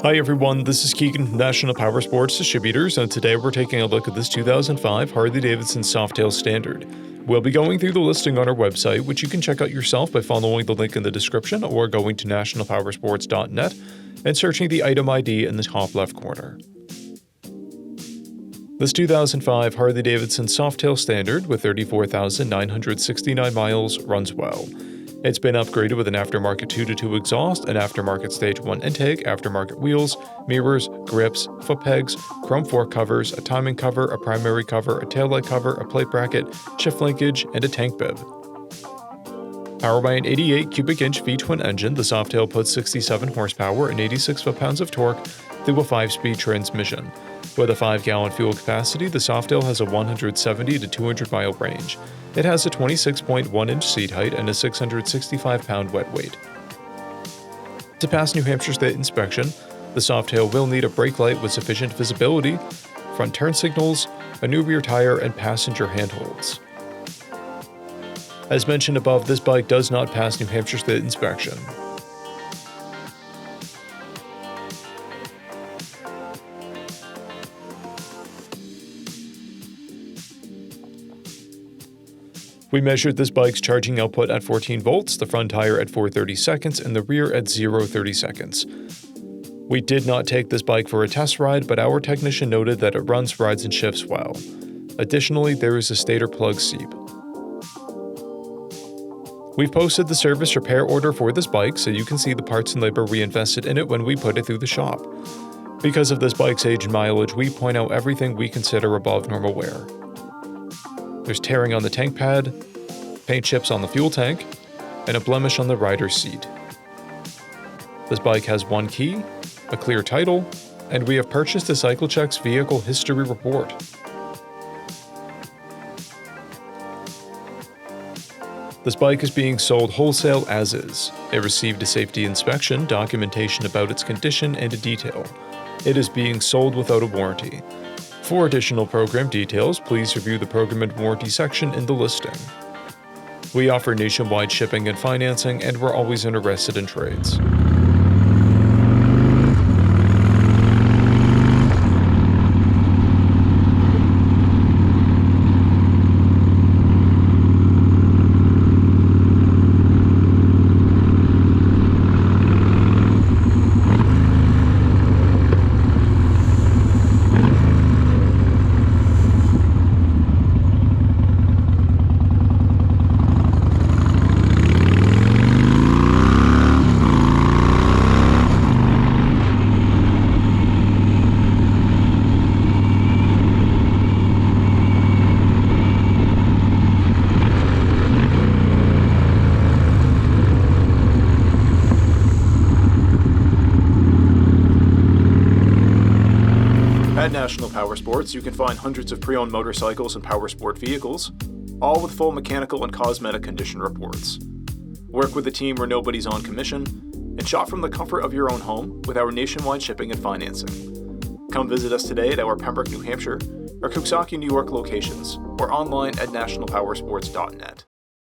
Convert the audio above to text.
Hi everyone, this is Keegan from National Powersports Distributors, and today we're taking a look at this 2005 Harley-Davidson Softail Standard. We'll be going through the listing on our website, which you can check out yourself by following the link in the description or going to nationalpowersports.net and searching the item ID in the top left corner. This 2005 Harley-Davidson Softail Standard with 34,969 miles runs well. It's been upgraded with an aftermarket 2.2 exhaust, an aftermarket Stage 1 intake, aftermarket wheels, mirrors, grips, foot pegs, chrome fork covers, a timing cover, a primary cover, a taillight cover, a plate bracket, shift linkage, and a tank bib. Powered by an 88 cubic inch V-twin engine, the Softail puts 67 horsepower and 86 foot-pounds of torque through a 5-speed transmission. With a 5-gallon fuel capacity, the Softail has a 170 to 200-mile range. It has a 26.1-inch seat height and a 665-pound wet weight. To pass New Hampshire State inspection, the Softail will need a brake light with sufficient visibility, front turn signals, a new rear tire, and passenger handholds. As mentioned above, this bike does not pass New Hampshire State inspection. We measured this bike's charging output at 14 volts, the front tire at 4/30 seconds, and the rear at 0/30 seconds. We did not take this bike for a test ride, but our technician noted that it runs, rides, and shifts well. Additionally, there is a stator plug seep. We've posted the service repair order for this bike so you can see the parts and labor we invested in it when we put it through the shop. Because of this bike's age and mileage, we point out everything we consider above normal wear. There's tearing on the tank pad, paint chips on the fuel tank, and a blemish on the rider's seat. This bike has one key, a clear title, and we have purchased a CycleCheck's vehicle history report. This bike is being sold wholesale as is. It received a safety inspection, documentation about its condition, and a detail. It is being sold without a warranty. For additional program details, please review the program and warranty section in the listing. We offer nationwide shipping and financing, and we're always interested in trades. At National Powersports, you can find hundreds of pre-owned motorcycles and powersport vehicles, all with full mechanical and cosmetic condition reports. Work with a team where nobody's on commission, and shop from the comfort of your own home with our nationwide shipping and financing. Come visit us today at our Pembroke, New Hampshire, or Coxsackie, New York locations, or online at nationalpowersports.net.